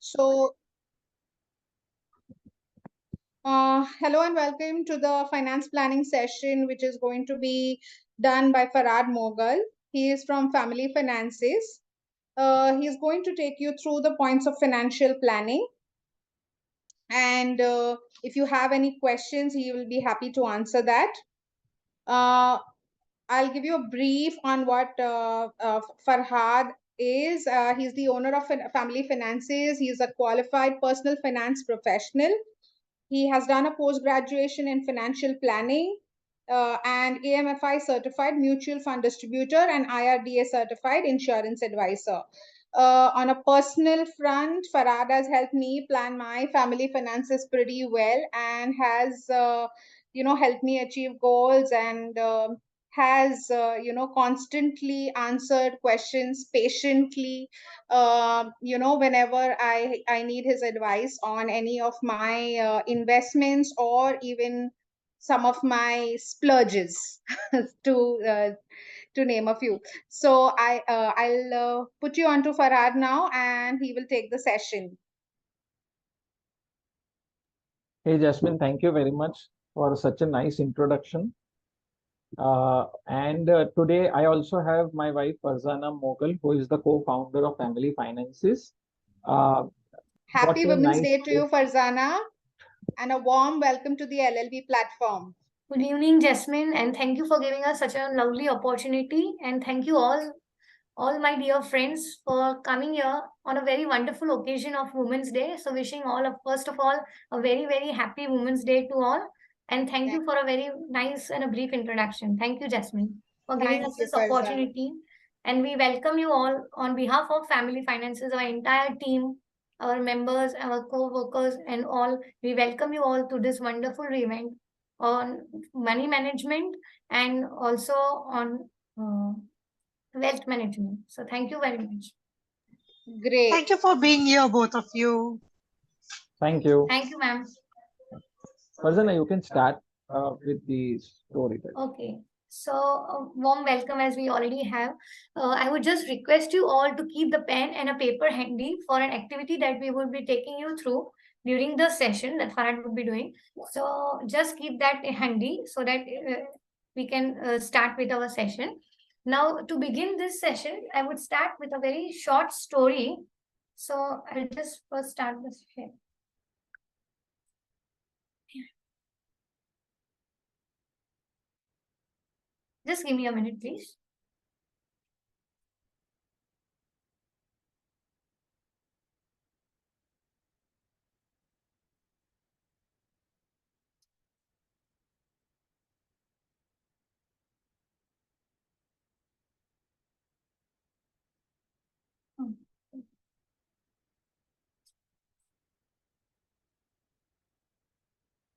So, hello and welcome to the finance planning session, which is going to be done by Farhad Mogal. He is from Family Finances. He is going to take you through the points of financial planning. And if you have any questions, he will be happy to answer that. I'll give you a brief on what Farhad is. He's the owner of Family Finances. He's a qualified personal finance professional. He has done a post-graduation in financial planning and AMFI certified mutual fund distributor and IRDA certified insurance advisor. On a personal front, Farhad has helped me plan my family finances pretty well and has, helped me achieve goals and has, constantly answered questions patiently, whenever I need his advice on any of my investments or even some of my splurges to uh, to name a few. So I'll put you on to Farhad now, and he will take the session. Hey Jasmine, thank you very much for such a nice introduction. And today I also have my wife Farzana Mogal, who is the co-founder of Family Finances. Uh, what Happy a Women's nice Day to you, Farzana, and a warm welcome to the LLB platform. Good evening, Jasmine, and thank you for giving us such a lovely opportunity. And thank you all my dear friends, for coming here on a very wonderful occasion of Women's Day. So, wishing first of all, a very, very happy Women's Day to all. And thank you for a very nice and a brief introduction. Thank you, Jasmine, for giving us this opportunity. And we welcome you all on behalf of Family Finances, our entire team, our members, our co-workers, and all. We welcome you all to this wonderful event on money management and also on wealth management. So thank you very much. Great. Thank you for being here, both of you. Thank you. Thank you, ma'am. Farzana, you can start with the story. Okay. So, warm welcome as we already have. I would just request you all to keep the pen and a paper handy for an activity that we will be taking you through during the session that Farhad would be doing. So, just keep that handy so that we can start with our session. Now, to begin this session, I would start with a very short story. So, I'll just first start the session. Just give me a minute, please.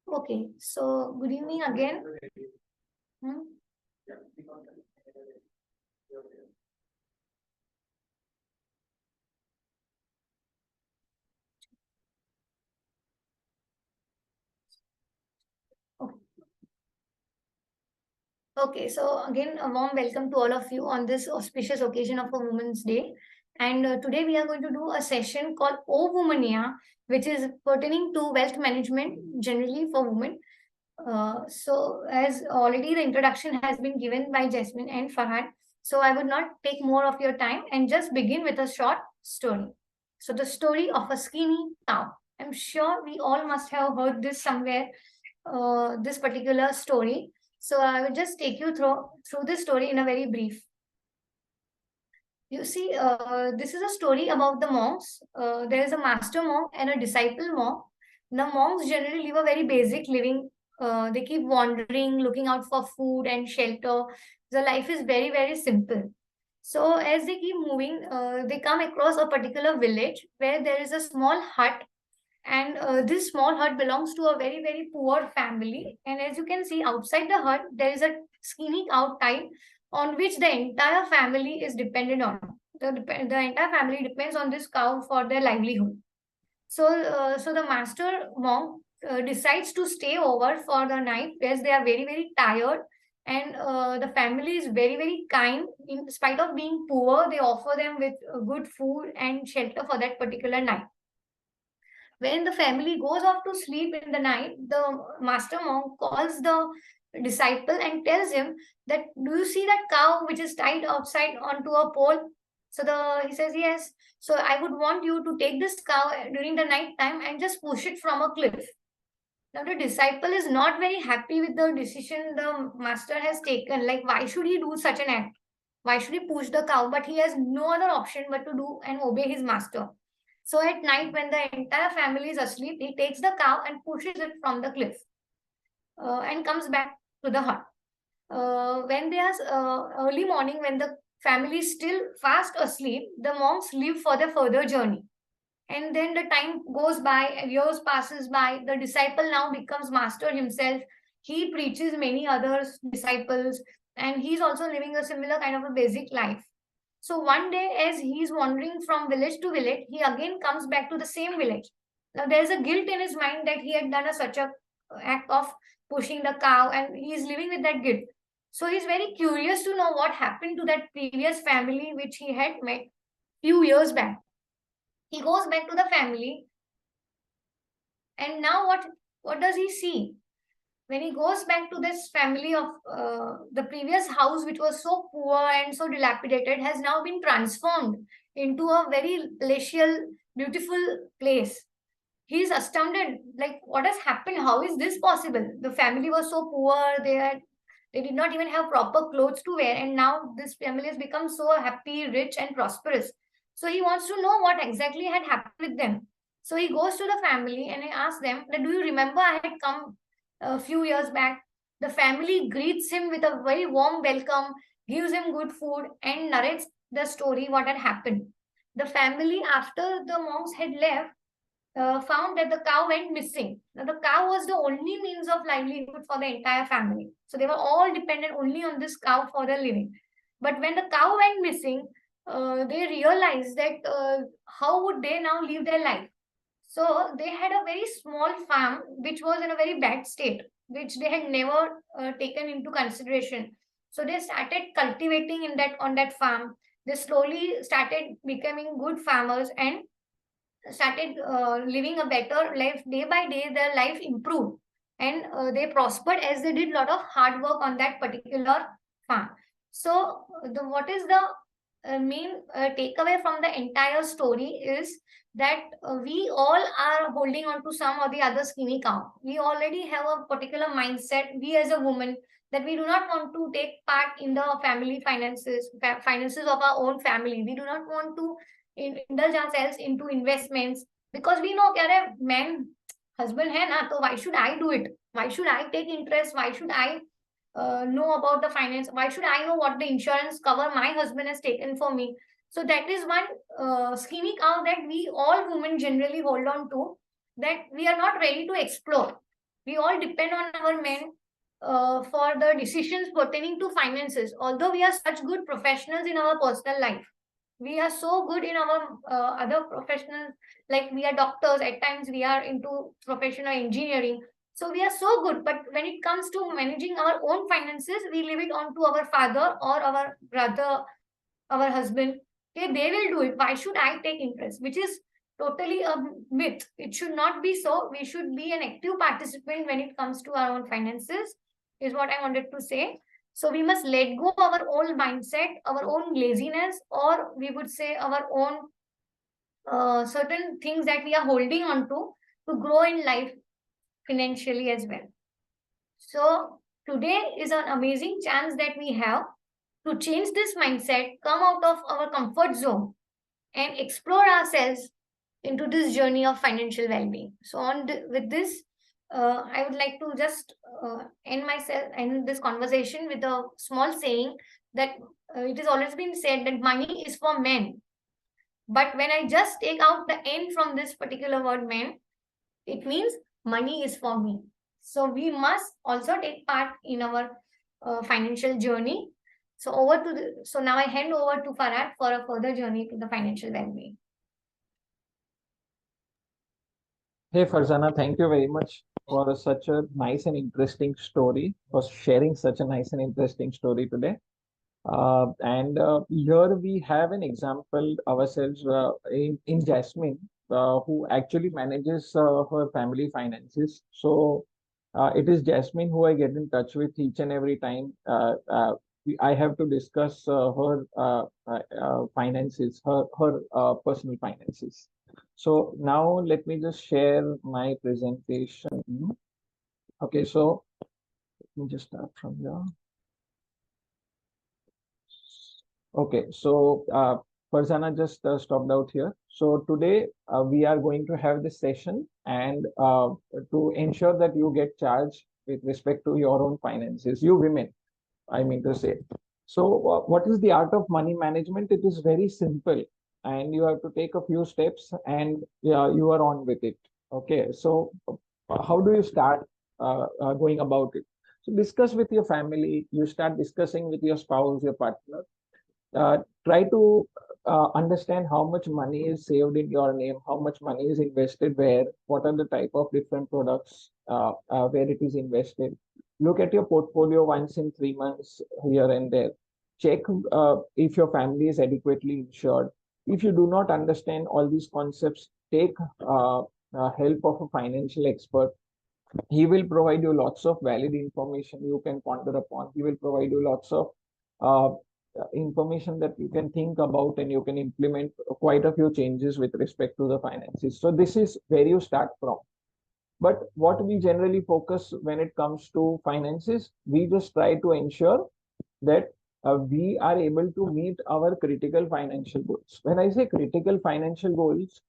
Okay, so good evening again. Okay, so again, a warm welcome to all of you on this auspicious occasion of a Women's Day. And today we are going to do a session called O Womania, which is pertaining to wealth management generally for women. So as already the introduction has been given by Jasmine and Farhad, so I would not take more of your time and just begin with a short story. So the story of a skinny cow. I'm sure we all must have heard this somewhere, this particular story. So I will just take you through this story in a very brief. You see, this is a story about the monks. There is a master monk and a disciple monk. The monks generally live a very basic living. They keep wandering, looking out for food and shelter. The life is very, very simple. So as they keep moving, they come across a particular village where there is a small hut, and this small hut belongs to a very, very poor family. And as you can see outside the hut, there is a skinny cow tied on which the entire family is dependent on. The entire family depends on this cow for their livelihood. So the master monk decides to stay over for the night as they are very, very tired. And the family is very, very kind. In spite of being poor, they offer them with good food and shelter for that particular night. When the family goes off to sleep in the night, the master monk calls the disciple and tells him that, do you see that cow which is tied outside onto a pole? So he says, yes. So I would want you to take this cow during the night time and just push it from a cliff. Now the disciple is not very happy with the decision the master has taken. Like, why should he do such an act? Why should he push the cow? But he has no other option but to do and obey his master. So at night, when the entire family is asleep, he takes the cow and pushes it from the cliff and comes back to the hut. When they are early morning, when the family is still fast asleep, the monks leave for their further journey. And then the time goes by, years passes by, the disciple now becomes master himself. He preaches many other disciples, and he's also living a similar kind of a basic life. So one day, as he's wandering from village to village, he again comes back to the same village. Now there's a guilt in his mind that he had done such a act of pushing the cow, and he's living with that guilt. So he's very curious to know what happened to that previous family which he had met few years back. He goes back to the family, and now what does he see? When he goes back to this family of the previous house, which was so poor and so dilapidated, has now been transformed into a very palatial, beautiful place. He's astounded, like, what has happened? How is this possible? The family was so poor, they did not even have proper clothes to wear, and now this family has become so happy, rich, and prosperous. So he wants to know what exactly had happened with them. So he goes to the family and he asks them, do you remember I had come a few years back? The family greets him with a very warm welcome, gives him good food, and narrates the story, what had happened. The family, after the monks had left, found that the cow went missing. Now, the cow was the only means of livelihood for the entire family. So they were all dependent only on this cow for their living. But when the cow went missing, they realized that how would they now live their life? So they had a very small farm which was in a very bad state, which they had never taken into consideration. So they started cultivating on that farm. They slowly started becoming good farmers and started living a better life. Day by day, their life improved, and they prospered as they did a lot of hard work on that particular farm. So what is the main takeaway from the entire story is that we all are holding on to some or the other skinny cow. We already have a particular mindset, we as a woman, that we do not want to take part in the family finances of our own family. We do not want to indulge ourselves into investments because we know that man husband hai na, so why should I do it? Why should I take interest? Why should I know about the finance? Why should I know what the insurance cover my husband has taken for me? So that is one skinny cow that we all women generally hold on to, that we are not ready to explore. We all depend on our men for the decisions pertaining to finances. Although we are such good professionals in our personal life, we are so good in our other professionals, like we are doctors, at times we are into professional engineering. So we are so good, but when it comes to managing our own finances, we leave it on to our father or our brother, our husband. Okay, they will do it. Why should I take interest? Which is totally a myth. It should not be so. We should be an active participant when it comes to our own finances, is what I wanted to say. So we must let go our own mindset, our own laziness, or we would say our own certain things that we are holding on to grow in life financially as well. So today is an amazing chance that we have to change this mindset, come out of our comfort zone, and explore ourselves into this journey of financial well-being. So with this, I would like to just end this conversation with a small saying that it has always been said that money is for men. But when I just take out the N from this particular word men, it means money is for me. So we must also take part in our financial journey. So now I hand over to Farhad for a further journey to the financial well-being. Hey Farzana, thank you very much for such a nice and interesting story, for sharing such a nice and interesting story today. And here we have an example ourselves in Jasmine, who actually manages her family finances. So it is Jasmine who I get in touch with each and every time. I have to discuss her finances, her personal finances. So now let me just share my presentation. Okay, so let me just start from here. Okay, so Farzana just stopped out here. So today we are going to have this session, and to ensure that you get charged with respect to your own finances, you women, I mean to say. So what is the art of money management? It is very simple, and you have to take a few steps, and you are on with it. Okay, so how do you start going about it? So discuss with your family. You start discussing with your spouse, your partner. Try to understand how much money is saved in your name, how much money is invested where, what are the type of different products where it is invested. Look at your portfolio once in 3 months here and there. Check if your family is adequately insured. If you do not understand all these concepts, take help of a financial expert. He will provide you lots of valid information you can ponder upon. He will provide you lots of uh, information that you can think about, and you can implement quite a few changes with respect to the finances. So this is where you start from. But what we generally focus when it comes to finances, we just try to ensure that we are able to meet our critical financial goals. When I say critical financial goals,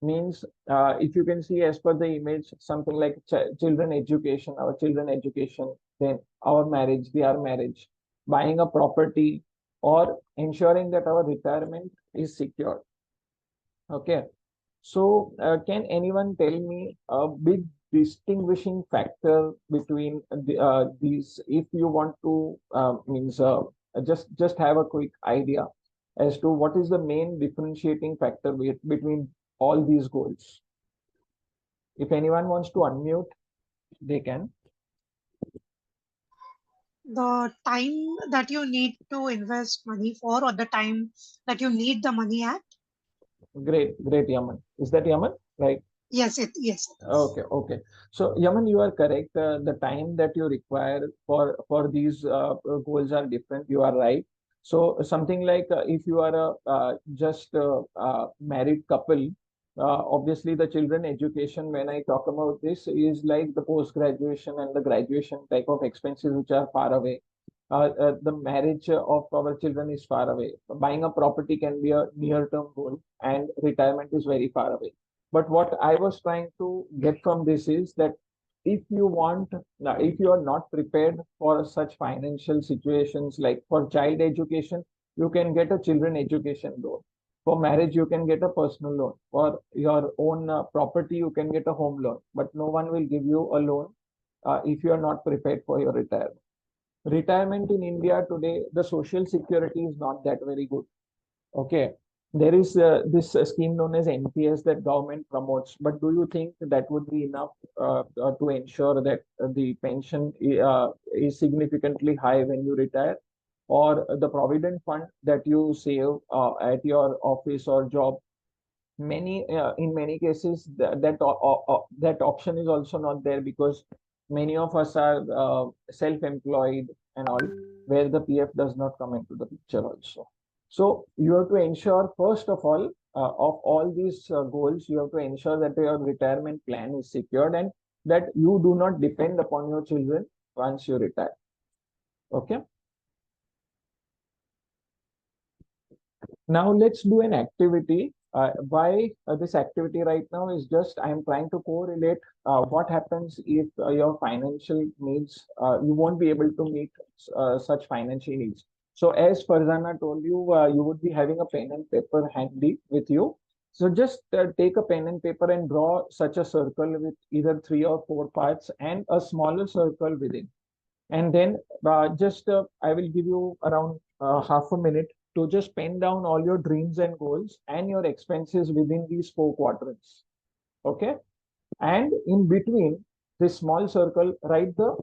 means if you can see as per the image, something like children education, our children education, then our marriage, their marriage, buying a property, or ensuring that our retirement is secure. Okay, so can anyone tell me a big distinguishing factor between these, if you want to means just have a quick idea as to what is the main differentiating factor between all these goals? If anyone wants to unmute, they can. The time that you need to invest money for, or the time that you need the money at. Great, Yaman. Is that Yaman? Right. Yes, yes. Okay. So, Yaman, you are correct. The time that you require for these goals are different. You are right. So, something like if you are a just married couple, obviously the children education, when I talk about this, is like the post graduation and the graduation type of expenses which are far away. The marriage of our children is far away. Buying a property can be a near-term goal, and retirement is very far away. But what I was trying to get from this is that if you want, if you are not prepared for such financial situations, like for child education, you can get a children education loan. For marriage, you can get a personal loan. For your own property, you can get a home loan. But no one will give you a loan if you are not prepared for your retirement. Retirement in India today, the social security is not that very good. Okay, there is this scheme known as NPS that government promotes, but do you think that would be enough to ensure that the pension is significantly high when you retire? Or the provident fund that you save at your office or job, in many cases that option is also not there, because many of us are self-employed and all, where the PF does not come into the picture also. So you have to ensure, first of all these goals, you have to ensure that your retirement plan is secured and that you do not depend upon your children once you retire. Okay. Now let's do an activity. Why this activity right now is just I am trying to correlate what happens if your financial needs, you won't be able to meet such financial needs. So as Farzana told you, you would be having a pen and paper handy with you. So just take a pen and paper and draw such a circle with either 3 or 4 parts and a smaller circle within. And then I will give you around half a minute to just pen down all your dreams and goals and your expenses within these 4 quadrants. Okay. And in between this small circle, write the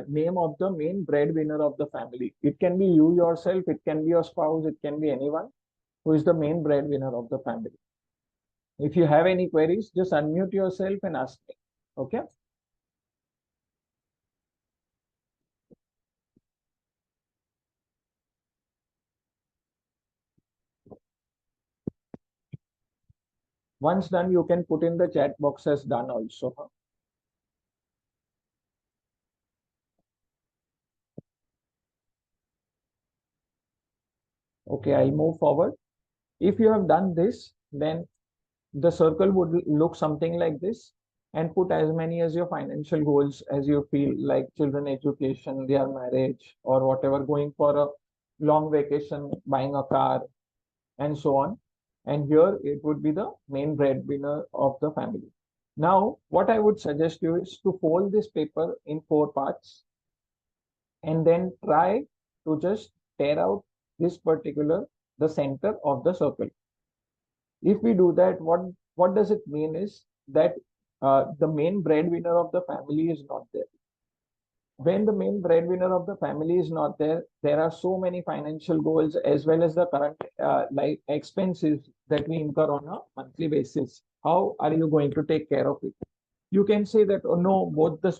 name of the main breadwinner of the family. It can be you yourself, it can be your spouse, it can be anyone who is the main breadwinner of the family. If you have any queries, just unmute yourself and ask me. Okay. Once done, you can put in the chat box as done also. Okay, I'll move forward. If you have done this, then the circle would look something like this, and put as many as your financial goals as you feel, like children education, their marriage, or whatever, going for a long vacation, buying a car, and so on. And here it would be the main breadwinner of the family. Now, what I would suggest you is to fold this paper in 4 parts and then try to just tear out this particular, the center of the circle. If we do that, what does it mean is that the main breadwinner of the family is not there. When the main breadwinner of the family is not there, there are so many financial goals as well as the current life expenses that we incur on a monthly basis. How are you going to take care of it? You can say that, oh no, both the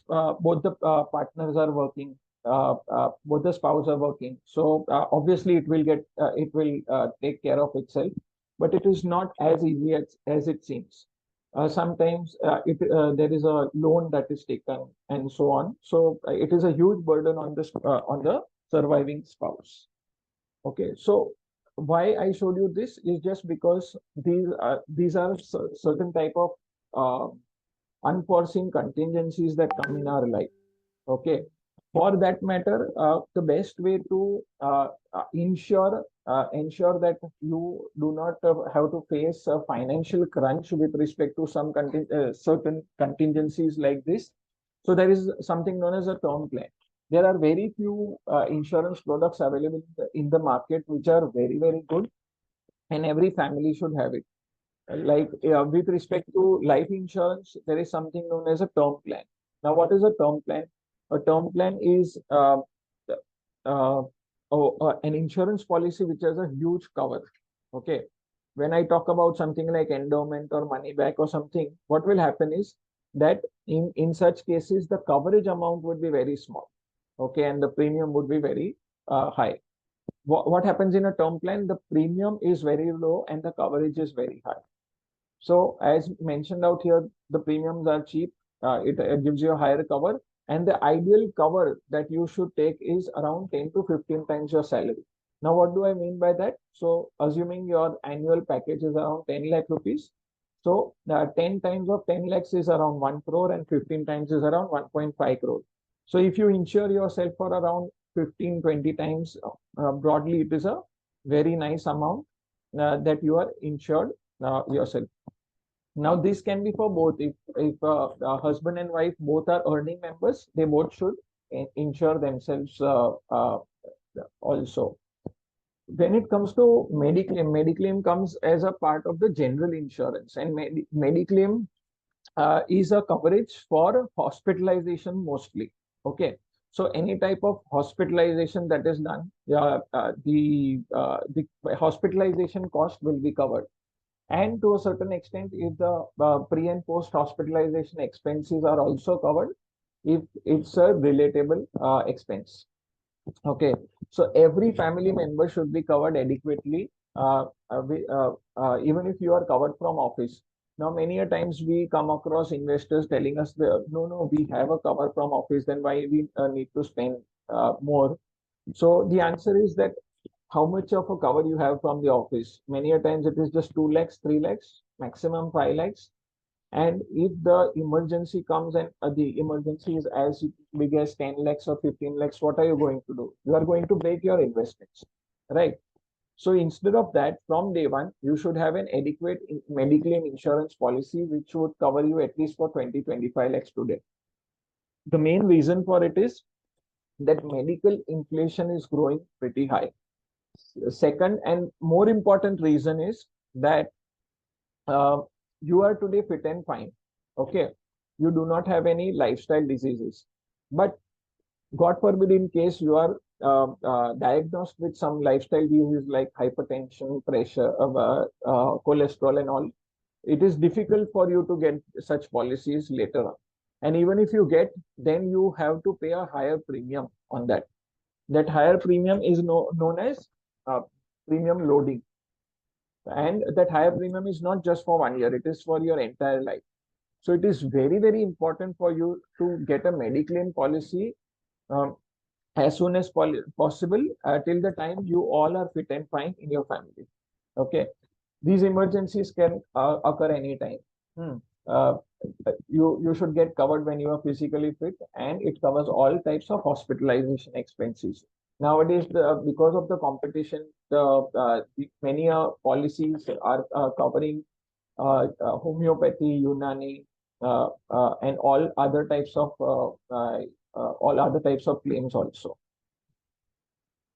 partners are working, both the spouse are working, so obviously it will take care of itself. But it is not as easy as it seems. Sometimes there is a loan that is taken and so on. So it is a huge burden on the surviving spouse. Okay, so why I showed you this is just because these are certain type of unforeseen contingencies that come in our life. Okay, for that matter, the best way to ensure that you do not have to face a financial crunch with respect to certain contingencies like this. So there is something known as a term plan. There are very few insurance products available in the market which are very, very good, and every family should have it. Like with respect to life insurance, there is something known as a term plan. Now, what is a term plan? A term plan is uh, an insurance policy which has a huge cover. Okay. When I talk about something like endowment or money back or something, what will happen is that in such cases, the coverage amount would be very small. Okay. And the premium would be very high. What happens in a term plan? The premium is very low and the coverage is very high. So as mentioned out here, the premiums are cheap. It gives you a higher cover, and the ideal cover that you should take is around 10 to 15 times your salary. Now, what do I mean by that? So assuming your annual package is around 10 lakh rupees. So 10 times of 10 lakhs is around 1 crore and 15 times is around 1.5 crore. So if you insure yourself for around 15, 20 times, broadly, it is a very nice amount that you are insured yourself. Now, this can be for both. If husband and wife both are earning members, they both should insure themselves also. When it comes to Mediclaim, Mediclaim comes as a part of the general insurance, and Mediclaim is a coverage for hospitalization mostly. Okay, so any type of hospitalization that is done, the hospitalization cost will be covered. And to a certain extent, if the pre and post hospitalization expenses are also covered, if it's a relatable expense. Okay, so every family member should be covered adequately, even if you are covered from office. Now, many a times we come across investors telling us, no, we have a cover from office, then why we need to spend more? So the answer is that how much of a cover you have from the office. Many a times it is just 2 lakhs, 3 lakhs, maximum 5 lakhs. And if the emergency comes and the emergency is as big as 10 lakhs or 15 lakhs, what are you going to do? You are going to break your investments, right? So instead of that, from day one, you should have an adequate Mediclaim insurance policy which would cover you at least for 20, 25 lakhs today. The main reason for it is that medical inflation is growing pretty high. Second and more important reason is that you are today fit and fine. Okay, you do not have any lifestyle diseases, but God forbid, in case you are diagnosed with some lifestyle diseases like hypertension, pressure, cholesterol, and all, it is difficult for you to get such policies later on. And even if you get, then you have to pay a higher premium on that. That higher premium is known as premium loading. And that higher premium is not just for 1 year, it is for your entire life. So it is very, very important for you to get a Mediclaim policy um, as soon as possible till the time you all are fit and fine in your family. Okay. These emergencies can occur anytime. Uh, you should get covered when you are physically fit, and it covers all types of hospitalization expenses. Nowadays, because of the competition, many policies are covering homeopathy, Unani, and all other types of claims also.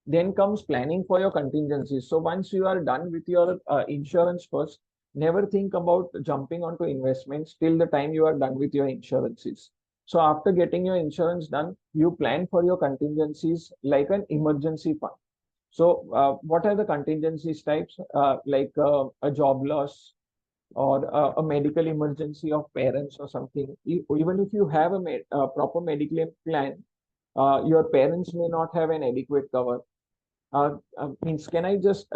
Then comes planning for your contingencies. So once you are done with your insurance first, never think about jumping onto investments till the time you are done with your insurances. So after getting your insurance done, you plan for your contingencies like an emergency fund. So what are the contingencies types? Like a job loss, or a medical emergency of parents or something. Even if you have a proper medical plan, your parents may not have an adequate cover. Means, can I just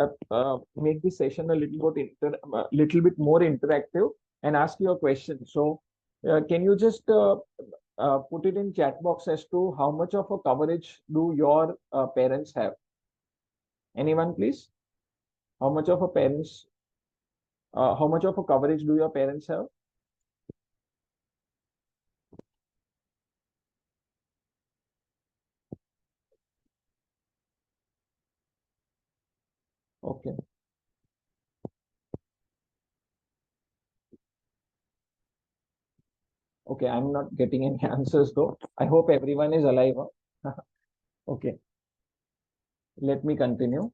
make this session a little bit more interactive and ask you a question? So, can you just put it in chat box as to how much of a coverage do your parents have? Anyone, please? How much of a parents? How much of a coverage do your parents have? Okay. Okay, I'm not getting any answers though. I hope everyone is alive. Huh? Okay, let me continue.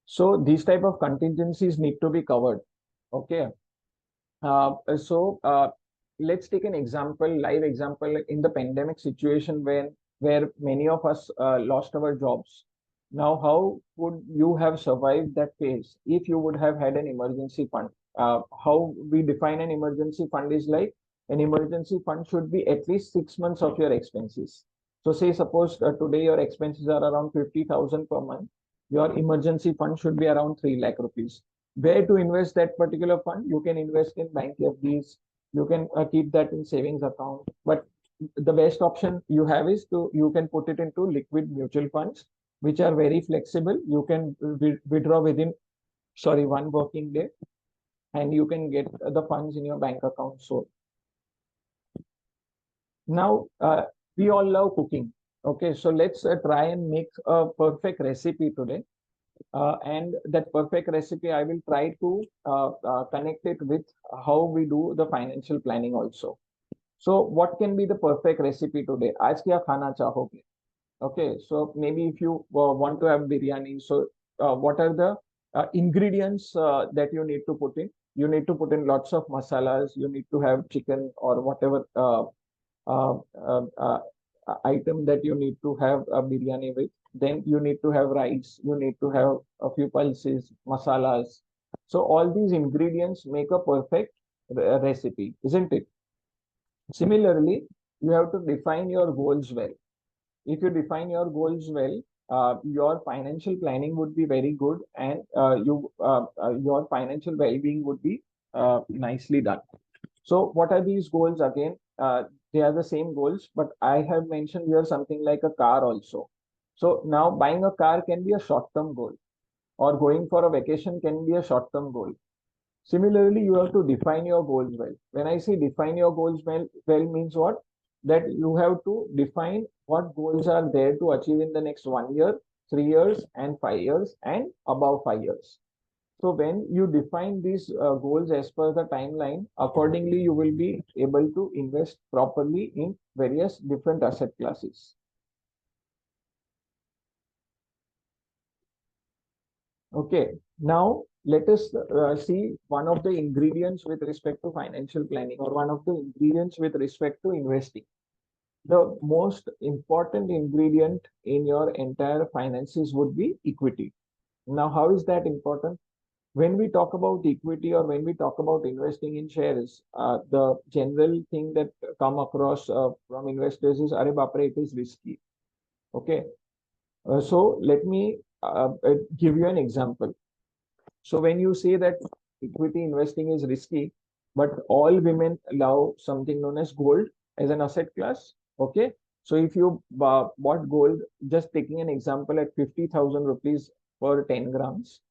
So these type of contingencies need to be covered. Okay. So let's take an example, live example in the pandemic situation where many of us lost our jobs. Now, how would you have survived that phase if you would have had an emergency fund? How we define an emergency fund is like an emergency fund should be at least 6 months of your expenses. So say suppose today your expenses are around 50,000 per month. Your emergency fund should be around 3 lakh rupees. Where to invest that particular fund? You can invest in bank FDs. You can keep that in savings account. But the best option you have is you can put it into liquid mutual funds, which are very flexible. You can withdraw within, 1 working day, and you can get the funds in your bank account. So now we all love cooking. Okay, so let's try and make a perfect recipe today. And that perfect recipe, I will try to connect it with how we do the financial planning also. So what can be the perfect recipe today? आज क्या खाना चाहोगे? Okay, so maybe if you want to have biryani, so what are the ingredients that you need to put in? You need to put in lots of masalas. You need to have chicken or whatever uh, uh, uh, item that you need to have a biryani with. Then you need to have rice. You need to have a few pulses, masalas. So all these ingredients make a perfect recipe, isn't it? Similarly, you have to define your goals well. If you define your goals well, your financial planning would be very good, and your financial well-being would be nicely done. So what are these goals again? They are the same goals, but I have mentioned here something like a car also. So now buying a car can be a short-term goal, or going for a vacation can be a short-term goal. Similarly, you have to define your goals well. When I say define your goals well means what? That you have to define what goals are there to achieve in the next 1 year, 3 years, and 5 years, and above 5 years. So when you define these goals as per the timeline, accordingly, you will be able to invest properly in various different asset classes. Okay, now let us see one of the ingredients with respect to financial planning, or one of the ingredients with respect to investing. The most important ingredient in your entire finances would be equity. Now, how is that important? when we talk about equity or when we talk about investing in shares, the general thing that come across from investors is, "Arey bapre, it is risky." Okay. So let me give you an example. So when you say that equity investing is risky, but all women love something known as gold as an asset class. Okay. So if you bought gold, just taking an example, at 50,000 rupees per 10 grams,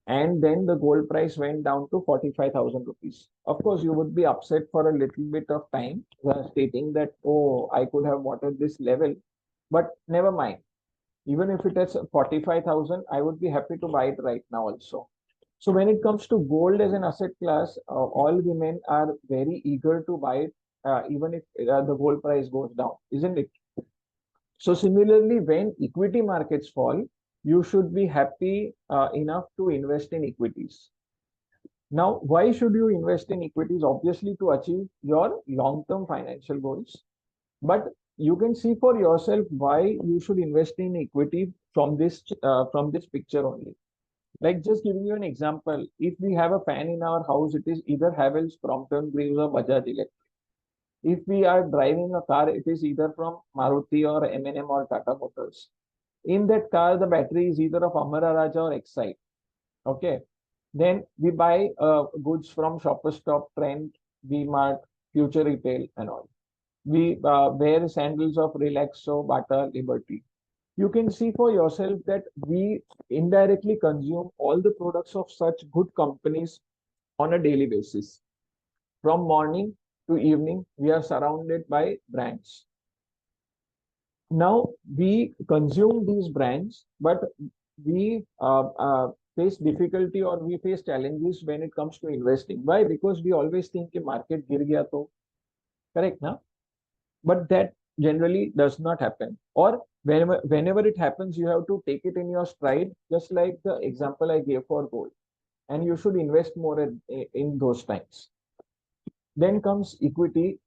and then the gold price went down to 45,000 rupees. Of course, you would be upset for a little bit of time, stating that, "Oh, I could have bought at this level," but never mind. Even if it is 45,000, I would be happy to buy it right now also. So when it comes to gold as an asset class, all women are very eager to buy it, even if the gold price goes down, isn't it? So similarly, when equity markets fall, you should be happy enough to invest in equities. Now, why should you invest in equities? Obviously, to achieve your long-term financial goals. But you can see for yourself why you should invest in equity from this picture only. Like, just giving you an example, if we have a fan in our house, it is either Havells, Crompton Greaves, or Bajaj Electric. If we are driving a car, it is either from Maruti or M&M or Tata Motors. In that car, the battery is either of Amara Raja or Excite. Okay. Then we buy goods from Shoppers Stop, Trent, V-Mart, Future Retail, and all. We wear sandals of Relaxo, Bata, Liberty. You can see for yourself that we indirectly consume all the products of such good companies on a daily basis. From morning to evening, we are surrounded by brands. Now, we consume these brands, but we face difficulty or we face challenges when it comes to investing. Why? Because we always think the market gir gaya to. Correct, na? But that generally does not happen. Or whenever it happens, you have to take it in your stride, just like the example I gave for gold. And you should invest more in those times. Then comes equity.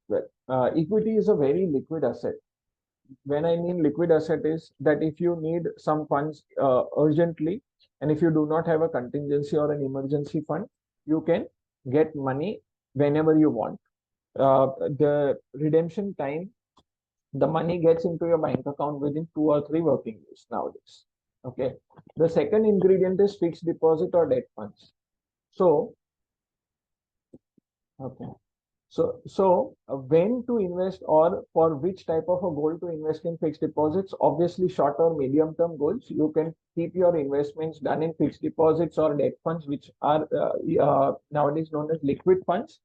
Equity is a very liquid asset. When I mean liquid asset is that if you need some funds urgently, and if you do not have a contingency or an emergency fund, you can get money whenever you want. The redemption time, the money gets into your bank account within 2 or 3 working days nowadays. Okay. The second ingredient is fixed deposit or debt funds. So, okay. So when to invest or for which type of a goal to invest in fixed deposits? Obviously, short or medium term goals. You can keep your investments done in fixed deposits or debt funds, which are nowadays known as liquid funds.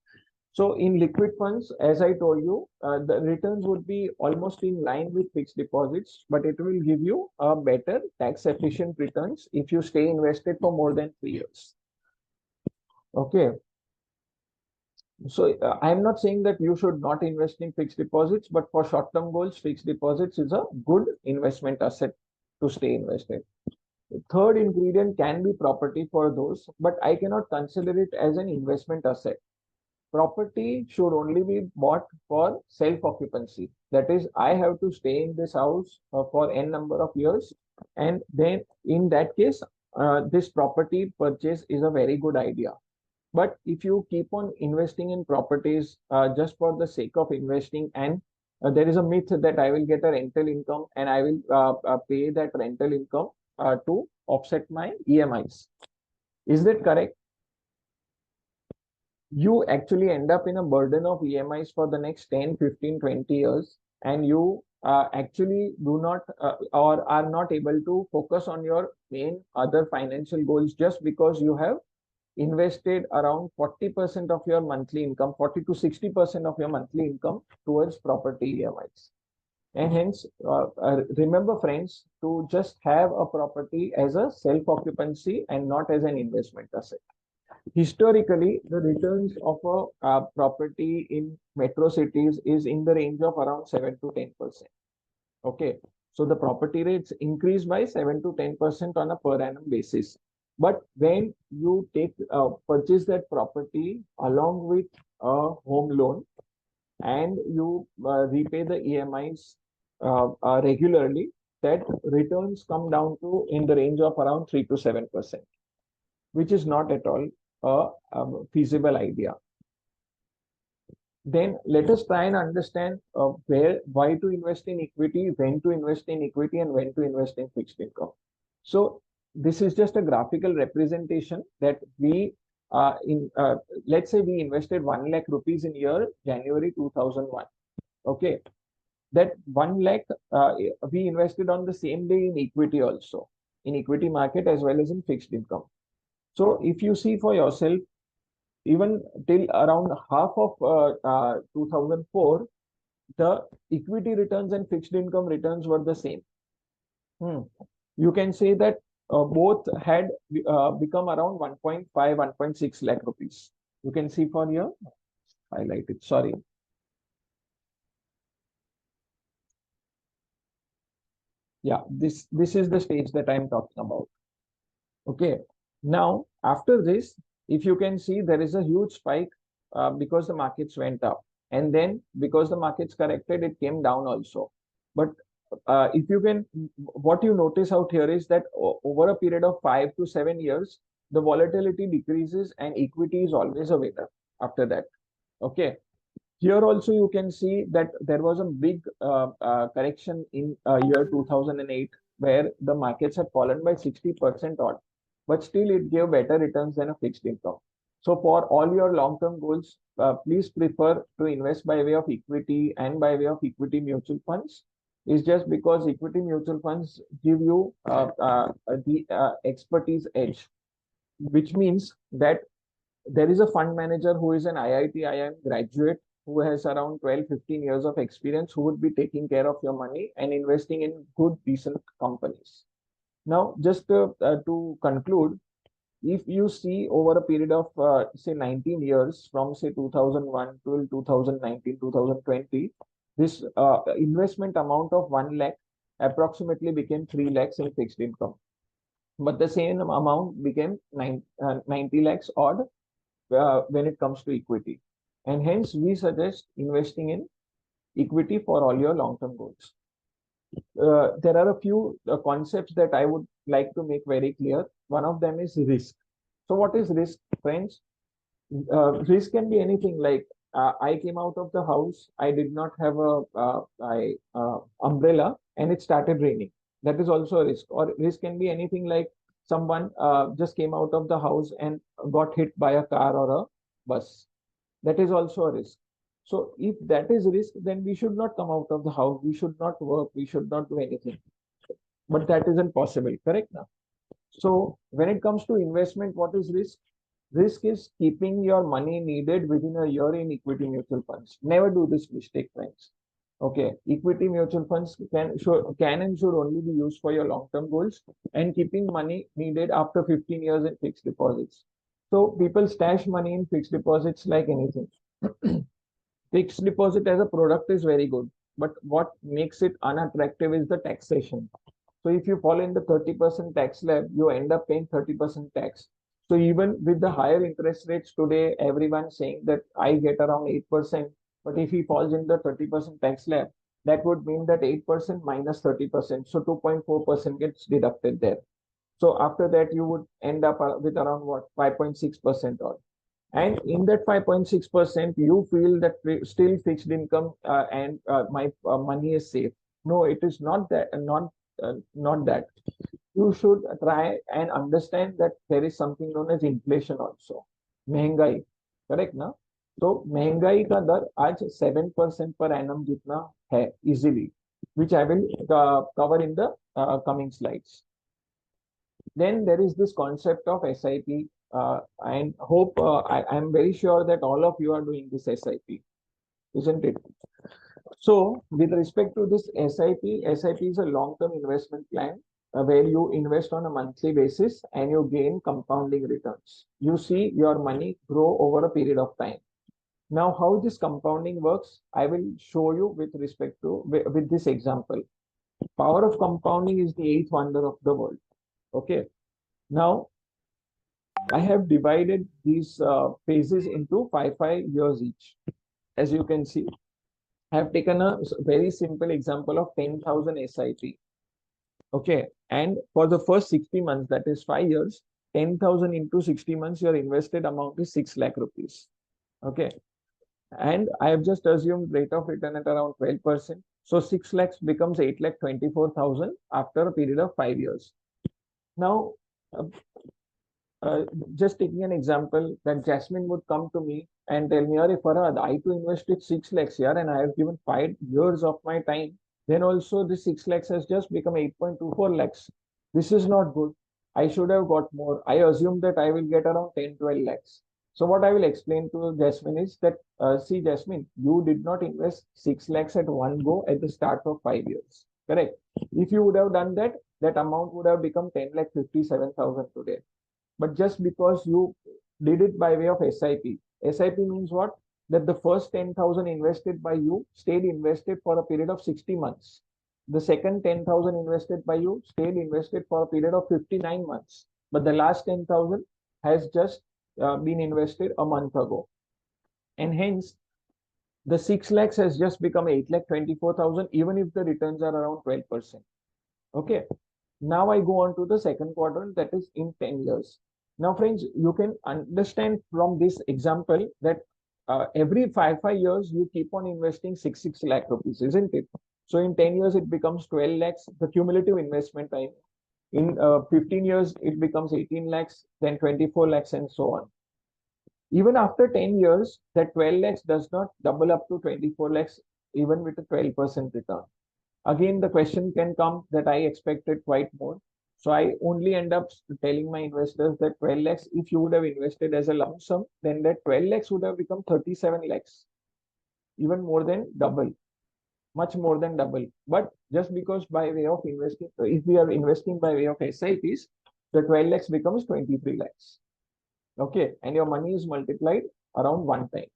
So in liquid funds, as I told you, the returns would be almost in line with fixed deposits, but it will give you a better tax efficient returns if you stay invested for more than 3 years. Okay. So I'm not saying that you should not invest in fixed deposits, but for short-term goals, fixed deposits is a good investment asset to stay invested. The third ingredient can be property for those, but I cannot consider it as an investment asset. Property should only be bought for self-occupancy. That is, I have to stay in this house for n number of years, and then in that case, this property purchase is a very good idea. But if you keep on investing in properties just for the sake of investing, and there is a myth that I will get a rental income and I will pay that rental income to offset my EMIs. Is that correct? You actually end up in a burden of EMIs for the next 10, 15, 20 years, and you actually do not or are not able to focus on your main other financial goals just because you have invested around 40% of your monthly income, 40 to 60% of your monthly income towards property EMIs. And hence, remember friends, to just have a property as a self-occupancy and not as an investment asset. Historically, the returns of a property in metro cities is in the range of around 7 to 10%. Okay. So the property rates increase by 7 to 10% on a per annum basis. But when you purchase that property along with a home loan and you repay the EMIs regularly, that returns come down to in the range of around 3 to 7%. which is not at all a feasible idea. Then let us try and understand why to invest in equity, when to invest in equity, and when to invest in fixed income. So this is just a graphical representation that we let's say we invested 1 lakh rupees in year January 2001. Okay, that 1 lakh we invested on the same day in equity also, in equity market as well as in fixed income. So if you see for yourself, even till around half of 2004, the equity returns and fixed income returns were the same. You can say that both had become around 1.5, 1.6 lakh rupees. You can see for here, highlighted, sorry. Yeah, this is the stage that I'm talking about. Okay, now after this, if you can see, there is a huge spike because the markets went up, and then because the markets corrected, it came down also. But if you can, what you notice out here is that over a period of 5 to 7 years, the volatility decreases and equity is always a winner after that. Okay, here also you can see that there was a big correction in year 2008 where the markets had fallen by 60% odd, but still it gave better returns than a fixed income. So for all your long-term goals, please prefer to invest by way of equity and by way of equity mutual funds. Is just because equity mutual funds give you the expertise edge, which means that there is a fund manager who is an IIT IIM graduate who has around 12-15 years of experience, who would be taking care of your money and investing in good, decent companies. Now, just to conclude, if you see over a period of say 19 years from say 2001 till 2019, 2020, this investment amount of 1 lakh approximately became 3 lakhs in fixed income. But the same amount became 90 lakhs odd when it comes to equity. And hence we suggest investing in equity for all your long-term goals. There are a few concepts that I would like to make very clear. One of them is risk. So what is risk, friends? Risk can be anything like I came out of the house, I did not have a umbrella and it started raining. That is also a risk. Or risk can be anything like someone just came out of the house and got hit by a car or a bus. That is also a risk. So if that is risk, then we should not come out of the house. We should not work. We should not do anything. But that isn't possible, correct now? So when it comes to investment, what is risk? Risk is keeping your money needed within a year in equity mutual funds. Never do this mistake, friends. Okay, equity mutual funds can and should only be used for your long-term goals and keeping money needed after 15 years in fixed deposits. So people stash money in fixed deposits like anything. Fixed deposit as a product is very good, but what makes it unattractive is the taxation. So if you fall in the 30% tax slab, you end up paying 30% tax. So even with the higher interest rates today, everyone's saying that I get around 8%, but if he falls in the 30% tax slab, that would mean that 8% minus 30%. So 2.4% gets deducted there. So after that, you would end up with around what, 5.6% odd. And in that 5.6%, you feel that still fixed income and my money is safe. No, it is not that, not that. You should try and understand that there is something known as inflation also. Mehengai, correct na? So mehengai ka dar aaj 7% per annum jitna hai easily, which I will cover in the coming slides. Then there is this concept of SIP, and hope I'm very sure that all of you are doing this SIP, isn't it? So with respect to this SIP is a long-term investment plan where you invest on a monthly basis and you gain compounding returns. You see your money grow over a period of time. Now, how this compounding works, I will show you with respect to with this example. Power of compounding is the eighth wonder of the world. Okay. Now, I have divided these phases into 5 years each. As you can see, I have taken a very simple example of 10,000 SIP. Okay. And for the first 60 months, that is 5 years, 10,000 into 60 months, your invested amount is 6 lakh rupees. Okay. And I have just assumed rate of return at around 12%. So 6 lakhs becomes 8,24,000 after a period of 5 years. Now, uh, just taking an example that Jasmine would come to me and tell me, Arey Farhad, I too invested 6 lakhs here and I have given 5 years of my time. Then also the 6 lakhs has just become 8.24 lakhs. This is not good. I should have got more. I assume that I will get around 10, 12 lakhs. So what I will explain to Jasmine is that, see Jasmine, you did not invest 6 lakhs at one go at the start of 5 years. Correct? If you would have done that, that amount would have become 10 lakh 57,000 today. But just because you did it by way of SIP, SIP means what? That the first 10,000 invested by you stayed invested for a period of 60 months. The second 10,000 invested by you stayed invested for a period of 59 months. But the last 10,000 has just been invested a month ago. And hence, the 6 lakhs has just become 8,24,000, even if the returns are around 12%. Okay. Now I go on to the second quadrant, that is in 10 years. Now, friends, you can understand from this example that every 5 years, you keep on investing 6 lakh rupees, isn't it? So in 10 years, it becomes 12 lakhs, the cumulative investment time. In 15 years, it becomes 18 lakhs, then 24 lakhs, and so on. Even after 10 years, that 12 lakhs does not double up to 24 lakhs, even with a 12% return. Again, the question can come that I expected quite more. So I only end up telling my investors that 12 lakhs, if you would have invested as a lump sum, then that 12 lakhs would have become 37 lakhs, even more than double, much more than double. But just because by way of investing, if we are investing by way of SIPs, the 12 lakhs becomes 23 lakhs. Okay. And your money is multiplied around one time.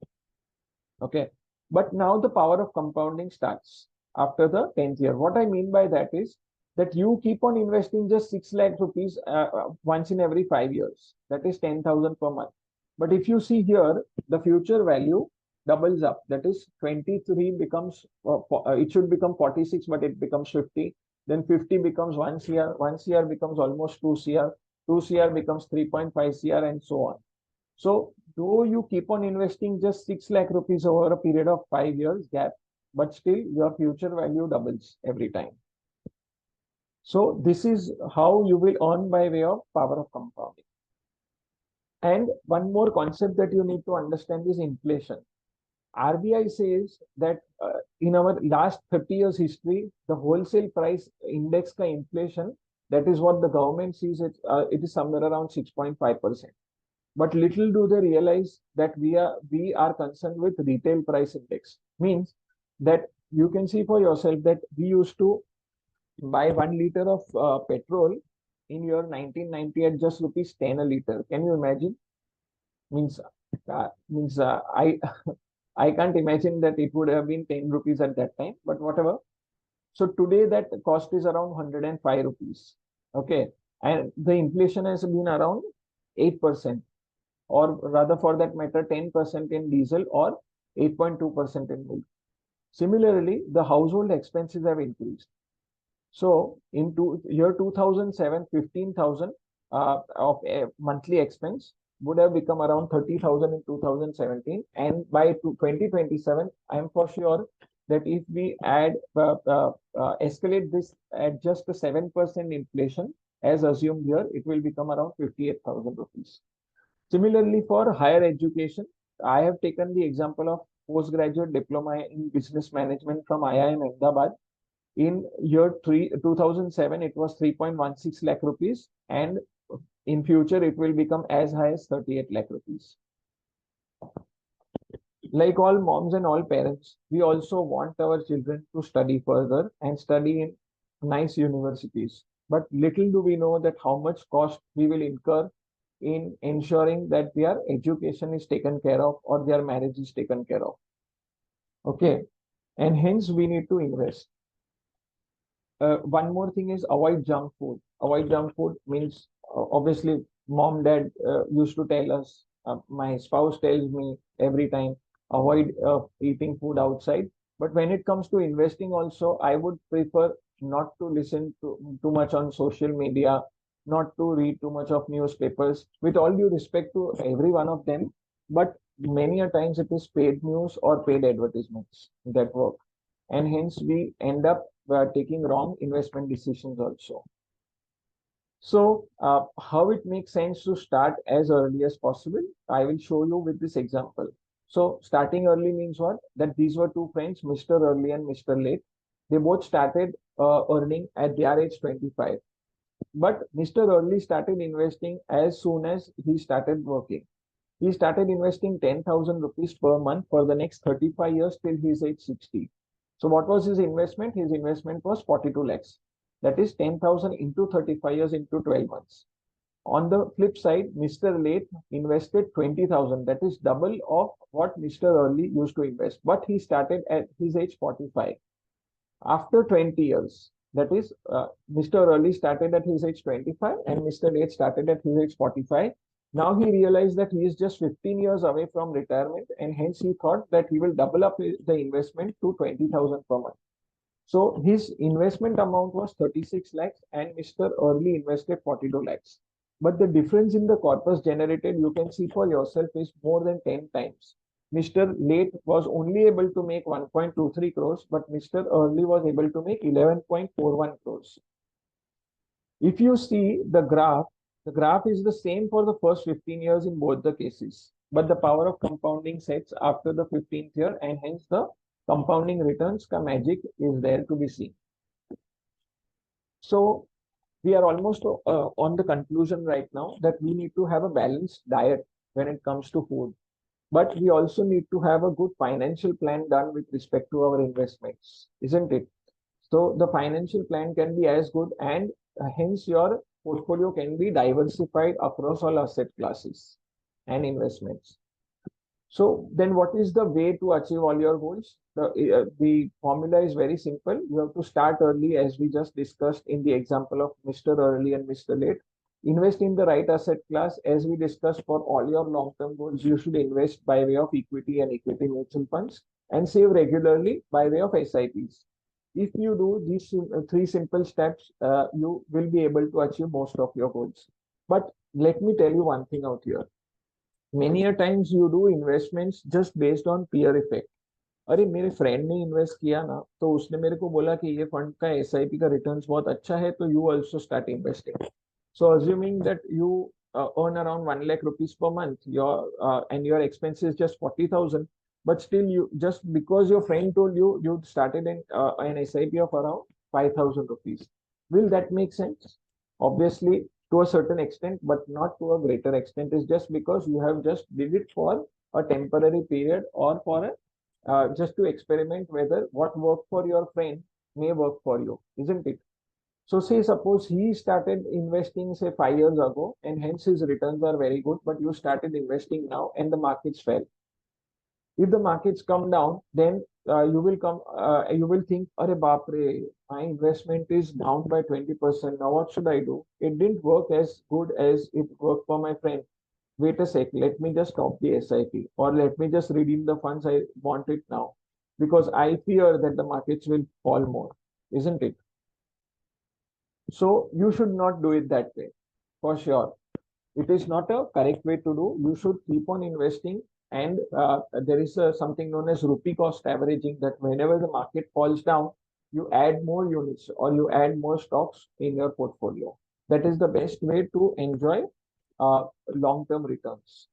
Okay. But now the power of compounding starts after the 10th year. What I mean by that is that you keep on investing just 6 lakh rupees once in every 5 years. That is 10,000 per month. But if you see here, the future value doubles up. That is 23 becomes, it should become 46, but it becomes 50. Then 50 becomes 1 CR. 1 CR becomes almost 2 CR. 2 CR becomes 3.5 CR and so on. So though you keep on investing just 6 lakh rupees over a period of 5 years gap, but still your future value doubles every time. So this is how you will earn by way of power of compounding. And one more concept that you need to understand is inflation. RBI says that in our last 30 years history, the wholesale price index ka inflation, that is what the government sees, it is somewhere around 6.5%. But little do they realize that we are concerned with retail price index. Means that you can see for yourself that we used to buy 1 liter of petrol in year 1990 at just rupees 10 a liter. Can you imagine? Means I I can't imagine that it would have been 10 rupees at that time, but whatever. So today that cost is around 105 rupees. Okay. And the inflation has been around 8%, or rather for that matter, 10% in diesel or 8.2% in milk. Similarly, the household expenses have increased. So in year 2007, 15,000 of monthly expense would have become around 30,000 in 2017. And by 2027, I am for sure that if we escalate this at just a 7% inflation, as assumed here, it will become around 58,000 rupees. Similarly, for higher education, I have taken the example of postgraduate diploma in business management from IIM Ahmedabad. In year 2007, it was 3.16 lakh rupees, and in future, it will become as high as 38 lakh rupees. Like all moms and all parents, we also want our children to study further and study in nice universities. But little do we know that how much cost we will incur in ensuring that their education is taken care of or their marriage is taken care of. Okay. And hence we need to invest. One more thing is avoid junk food. Avoid junk food means obviously mom, dad used to tell us, my spouse tells me every time, avoid eating food outside. But when it comes to investing also, I would prefer not to listen to too much on social media not to read too much of newspapers, with all due respect to every one of them, but many a times it is paid news or paid advertisements that work. And hence we end up taking wrong investment decisions also. So how it makes sense to start as early as possible, I will show you with this example. So starting early means what? That these were two friends, Mr. Early and Mr. Late. They both started earning at their age 25. But Mr. Early started investing as soon as he started working. He started investing 10,000 rupees per month for the next 35 years till his age 60. So what was his investment? His investment was 42 lakhs. That is 10,000 into 35 years into 12 months. On the flip side, Mr. Late invested 20,000. That is double of what Mr. Early used to invest. But he started at his age 45. After 20 years, that is, Mr. Early started at his age 25 and Mr. Late started at his age 45. Now he realized that he is just 15 years away from retirement, and hence he thought that he will double up the investment to 20,000 per month. So his investment amount was 36 lakhs and Mr. Early invested 42 lakhs. But the difference in the corpus generated, you can see for yourself, is more than 10 times. Mr. Late was only able to make 1.23 crores, but Mr. Early was able to make 11.41 crores. If you see the graph is the same for the first 15 years in both the cases, but the power of compounding sets after the 15th year, and hence the compounding returns ka magic is there to be seen. So we are almost on the conclusion right now that we need to have a balanced diet when it comes to food, but we also need to have a good financial plan done with respect to our investments, isn't it? So the financial plan can be as good, and hence your portfolio can be diversified across all asset classes and investments. So then what is the way to achieve all your goals? The formula is very simple. You have to start early, as we just discussed in the example of Mr. Early and Mr. Late. Invest in the right asset class. As we discussed, for all your long-term goals, you should invest by way of equity and equity mutual funds, and save regularly by way of SIPs. If you do these three simple steps, you will be able to achieve most of your goals. But let me tell you one thing out here. Many a times you do investments just based on peer effect. अरे मेरे friend ने invest किया ना, तो उसने मेरे को बोला कि ये फंड का एसआईपी का रिटर्न्स बहुत अच्छा है, तो you also start investing. So assuming that you earn around 1 lakh rupees per month, and your expense is just 40,000, but still you, just because your friend told you, you started an SIP of around 5,000 rupees. Will that make sense? Obviously, to a certain extent, but not to a greater extent, is just because you have just did it for a temporary period, or for a just to experiment whether what worked for your friend may work for you, isn't it? So say suppose he started investing say 5 years ago, and hence his returns are very good, but you started investing now and the markets fell. If the markets come down, then you will think, Are Bapre, my investment is down by 20%. Now what should I do? It didn't work as good as it worked for my friend. Wait a sec, let me just stop the SIP, or let me just redeem the funds I want it now, because I fear that the markets will fall more, isn't it? So you should not do it that way, for sure. It is not a correct way to do. You should keep on investing, and there is something known as rupee cost averaging, that whenever the market falls down, you add more units or you add more stocks in your portfolio. That is the best way to enjoy long-term returns.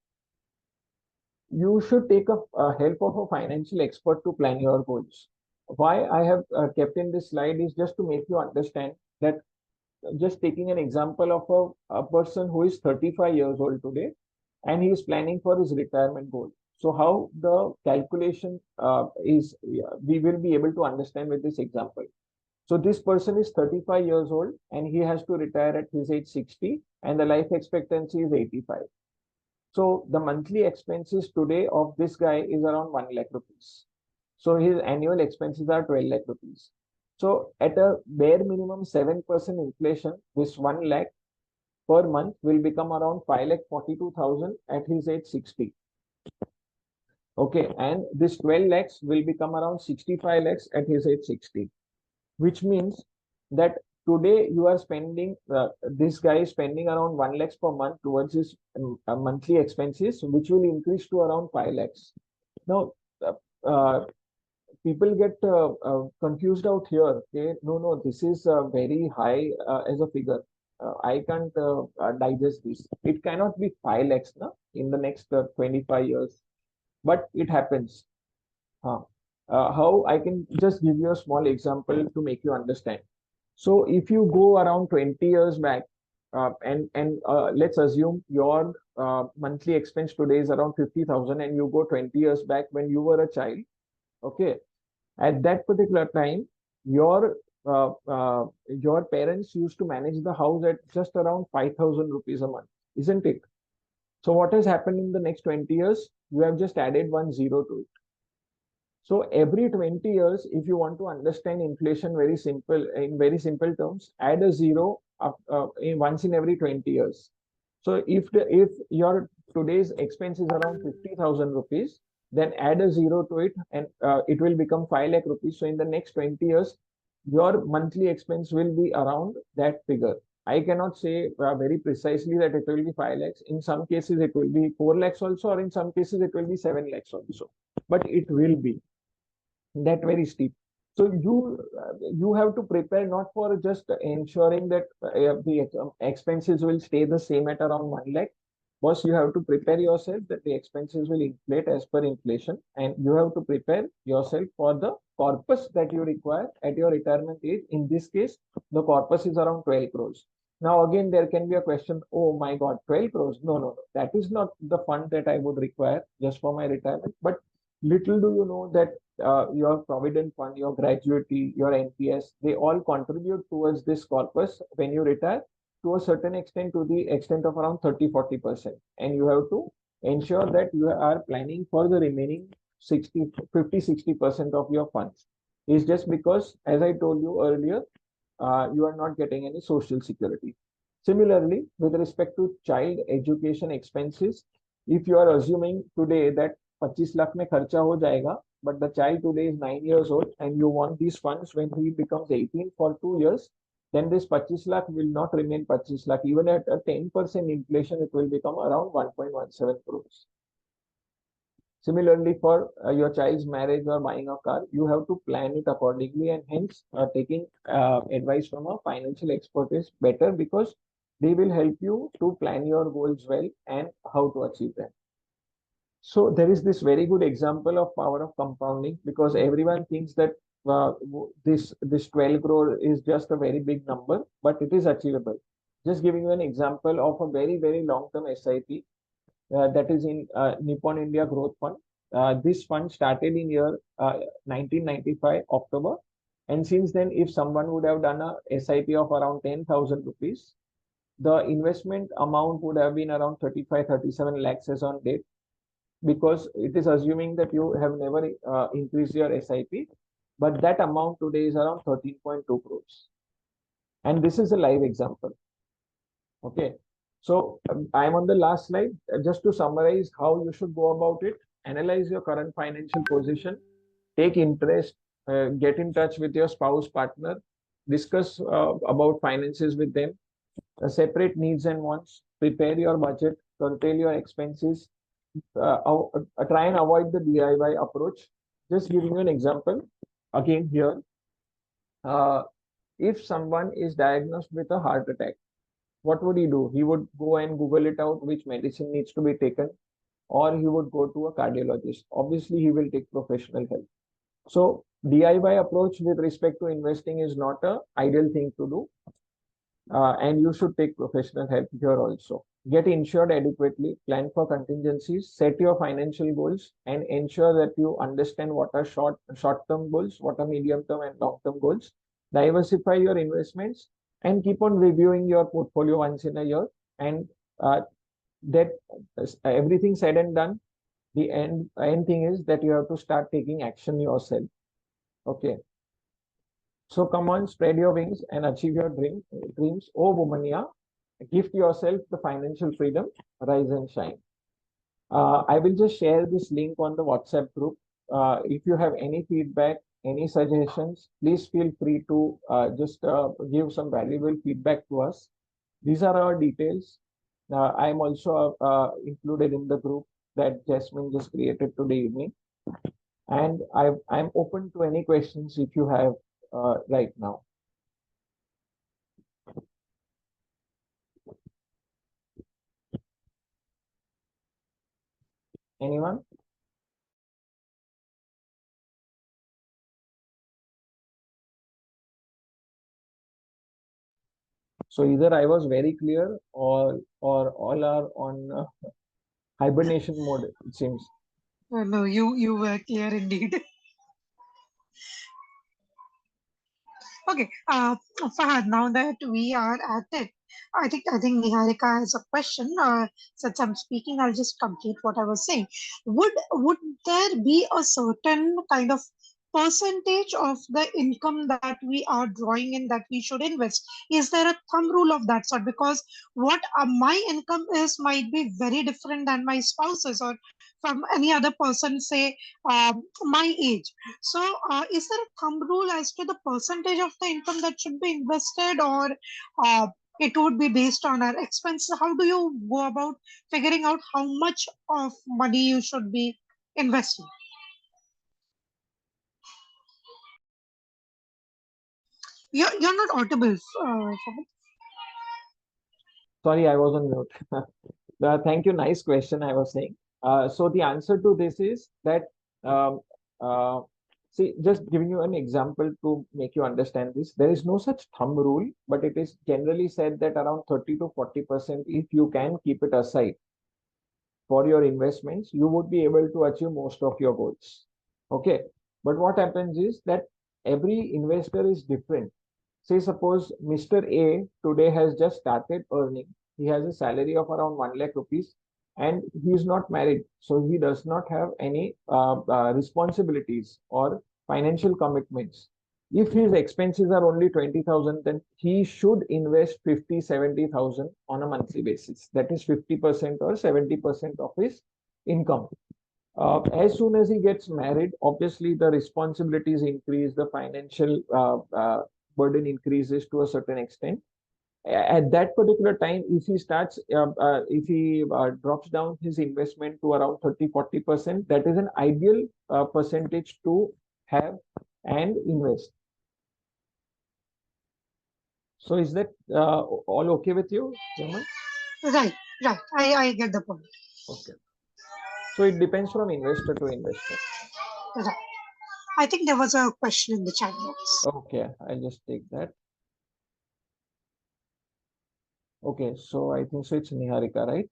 You should take help of a financial expert to plan your goals. Why I have kept in this slide is just to make you understand that, just taking an example of a person who is 35 years old today, and he is planning for his retirement goal. So how the calculation is, we will be able to understand with this example. So this person is 35 years old and he has to retire at his age 60, and the life expectancy is 85. So the monthly expenses today of this guy is around 1 lakh rupees. So his annual expenses are 12 lakh rupees. So at a bare minimum 7% inflation, this 1 lakh per month will become around 5,42,000 at his age 60. Okay, and this 12 lakhs will become around 65 lakhs at his age 60, which means that today you are spending, this guy is spending around 1 lakhs per month towards his monthly expenses, which will increase to around 5 lakhs. Now, people get confused out here. Okay, no, this is very high as a figure. I can't digest this. It cannot be 5 lakhs na, in the next 25 years, but it happens. How I can just give you a small example to make you understand. So if you go around 20 years back, and let's assume your monthly expense today is around 50,000, and you go 20 years back when you were a child. Okay, at that particular time, your parents used to manage the house at just around 5,000 rupees a month, isn't it? So what has happened in the next 20 years? You have just added 1 zero to it. So every 20 years, if you want to understand inflation in very simple terms, add a zero once in every 20 years. So if your today's expense is around 50,000 rupees, then add a zero to it, and it will become 5 lakh rupees. So in the next 20 years, your monthly expense will be around that figure. I cannot say very precisely that it will be 5 lakhs. In some cases, it will be 4 lakhs also, or in some cases, it will be 7 lakhs also. But it will be that very steep. So you have to prepare not for just ensuring that the expenses will stay the same at around 1 lakh. First, you have to prepare yourself that the expenses will inflate as per inflation, and you have to prepare yourself for the corpus that you require at your retirement age. In this case, the corpus is around 12 crores. Now, again, there can be a question, oh my God, 12 crores. No. That is not the fund that I would require just for my retirement. But little do you know that your provident fund, your gratuity, your NPS, they all contribute towards this corpus when you retire to a certain extent, to the extent of around 30-40%. And you have to ensure that you are planning for the remaining 50-60% of your funds. It's just because, as I told you earlier, you are not getting any social security. Similarly, with respect to child education expenses, if you are assuming today that 25 lakh में खर्चा हो जाएगा, but the child today is 9 years old and you want these funds when he becomes 18 for 2 years, then this 25 lakh will not remain 25 lakh. Even at a 10% inflation, it will become around 1.17 crores. Similarly, for your child's marriage or buying a car, you have to plan it accordingly, and hence taking advice from a financial expert is better, because they will help you to plan your goals well and how to achieve them. So there is this very good example of power of compounding, because everyone thinks that this 12 crore is just a very big number, but it is achievable. Just giving you an example of a very, very long-term SIP that is in Nippon India Growth Fund. This fund started in year 1995 October, and since then, if someone would have done a SIP of around 10,000 rupees, the investment amount would have been around 35-37 lakhs as on date, because it is assuming that you have never increased your SIP, but that amount today is around 13.2 crores. And this is a live example. Okay, so I'm on the last slide. Just to summarize how you should go about it: analyze your current financial position, take interest, get in touch with your spouse, partner, discuss about finances with them, separate needs and wants, prepare your budget, curtail your expenses, try and avoid the DIY approach. Just giving you an example again here. If someone is diagnosed with a heart attack, what would he do? He would go and Google it out, which medicine needs to be taken, or he would go to a cardiologist. Obviously, he will take professional help. So DIY approach with respect to investing is not an ideal thing to do. And you should take professional help here also. Get insured adequately, plan for contingencies, set your financial goals, and ensure that you understand what are short-term goals, what are medium-term and long-term goals. Diversify your investments and keep on reviewing your portfolio once in a year. And that everything said and done, the end thing is that you have to start taking action yourself. Okay. So come on, spread your wings and achieve your dreams. Oh, Womania, gift yourself the financial freedom, rise and shine. I will just share this link on the WhatsApp group. If you have any feedback, any suggestions, please feel free to just give some valuable feedback to us. These are our details. I am also included in the group that Jasmine just created today evening. And I'm open to any questions if you have right now. Anyone? So either I was very clear or all are on hibernation mode, it seems. No, you were clear indeed. Okay, Fahad, now that we are at it, I think Niharika has a question. Since I'm speaking, I'll just complete what I was saying. Would there be a certain kind of percentage of the income that we are drawing in that we should invest? Is there a thumb rule of that sort? Because what my income is might be very different than my spouse's or from any other person, say my age. So, is there a thumb rule as to the percentage of the income that should be invested, or it would be based on our expenses? How do you go about figuring out how much of money you should be investing? You're not audible. Fahad. Sorry, I was on mute. Thank you. Nice question, I was saying. So the answer to this is that, um, uh, see, just giving you an example to make you understand this, there is no such thumb rule, but it is generally said that around 30 to 40%, if you can keep it aside for your investments, you would be able to achieve most of your goals. Okay. But what happens is that every investor is different. Say, suppose Mr. A today has just started earning. He has a salary of around 1 lakh rupees and he is not married. So he does not have any responsibilities or financial commitments. If his expenses are only 20,000, then he should invest 50, 70,000 on a monthly basis. That is 50% or 70% of his income. As soon as he gets married, obviously the responsibilities increase, the financial burden increases to a certain extent. At that particular time, if he starts, if he drops down his investment to around 30, 40%, that is an ideal percentage to have and invest. So is that all okay with you, Jamal? Right, right. I get the point. Okay. So it depends from investor to investor. Right. I think there was a question in the chat box. Okay, I'll just take that. Okay, so I think so it's Niharika, right?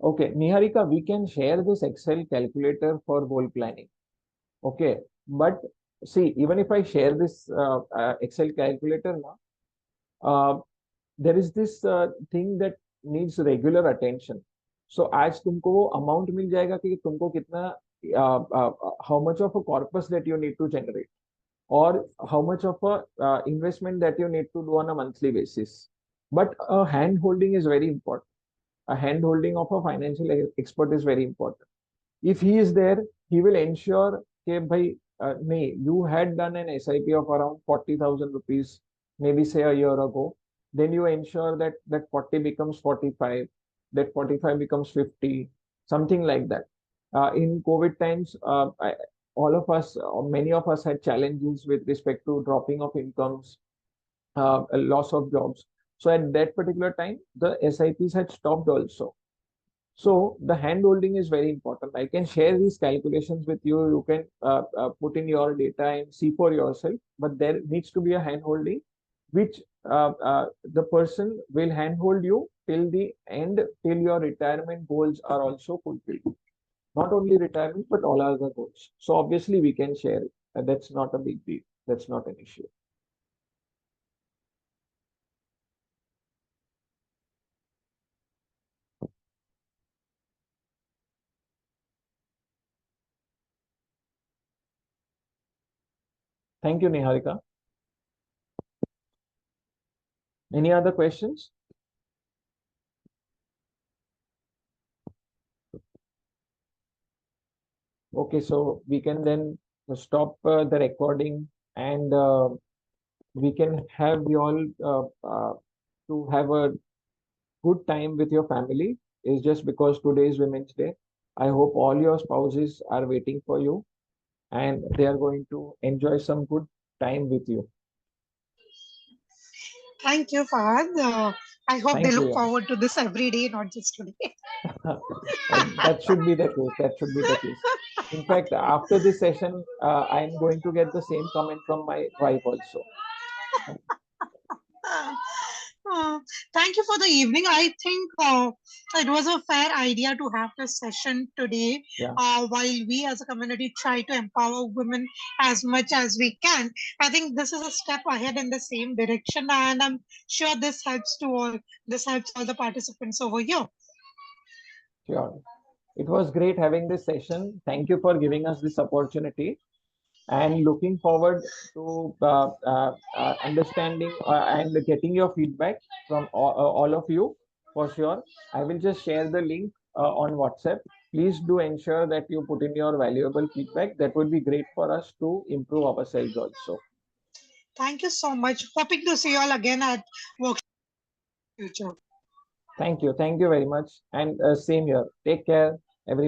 Okay, Niharika, we can share this Excel calculator for goal planning. Okay, but see, even if I share this Excel calculator now, there is this thing that needs regular attention. So आज तुमको वो amount मिल जाएगा कि तुमको कितना how much of a corpus that you need to generate or how much of a investment that you need to do on a monthly basis. But hand holding is very important. A hand holding of a financial expert is very important. If he is there, he will ensure that bhai, you had done an SIP of around 40,000 rupees, maybe say a year ago. Then you ensure that that 40 becomes 45, that 45 becomes 50, something like that. In COVID times, all of us, many of us had challenges with respect to dropping of incomes, a loss of jobs. So at that particular time, the SIPs had stopped also. So the hand holding is very important. I can share these calculations with you. You can put in your data and see for yourself. But there needs to be a hand holding, which the person will hand hold you till the end, till your retirement goals are also fulfilled. Not only retirement, but all other goals. So obviously we can share it. And that's not a big deal. That's not an issue. Thank you, Niharika. Any other questions? Okay, so we can then stop the recording, and we can have you all to have a good time with your family. Is just because today is Women's Day. I hope all your spouses are waiting for you and they are going to enjoy some good time with you. Thank you, Fahad. I hope they Thank look you. forward to this every day, not just today. That should be the case. That should be the case. In fact, after this session, I'm going to get the same comment from my wife also. Uh, Thank you for the evening. I think it was a fair idea to have this session today. Yeah. While we as a community try to empower women as much as we can, I think this is a step ahead in the same direction, and I'm sure this helps to all. This helps all the participants over here. Sure. It was great having this session. Thank you for giving us this opportunity, and looking forward to understanding and getting your feedback from all of you for sure. I will just share the link on WhatsApp. Please do ensure that you put in your valuable feedback. That would be great for us to improve ourselves also. Thank you so much. Hoping to see you all again at workshop in the future. Thank you. Thank you very much. And same here. Take care.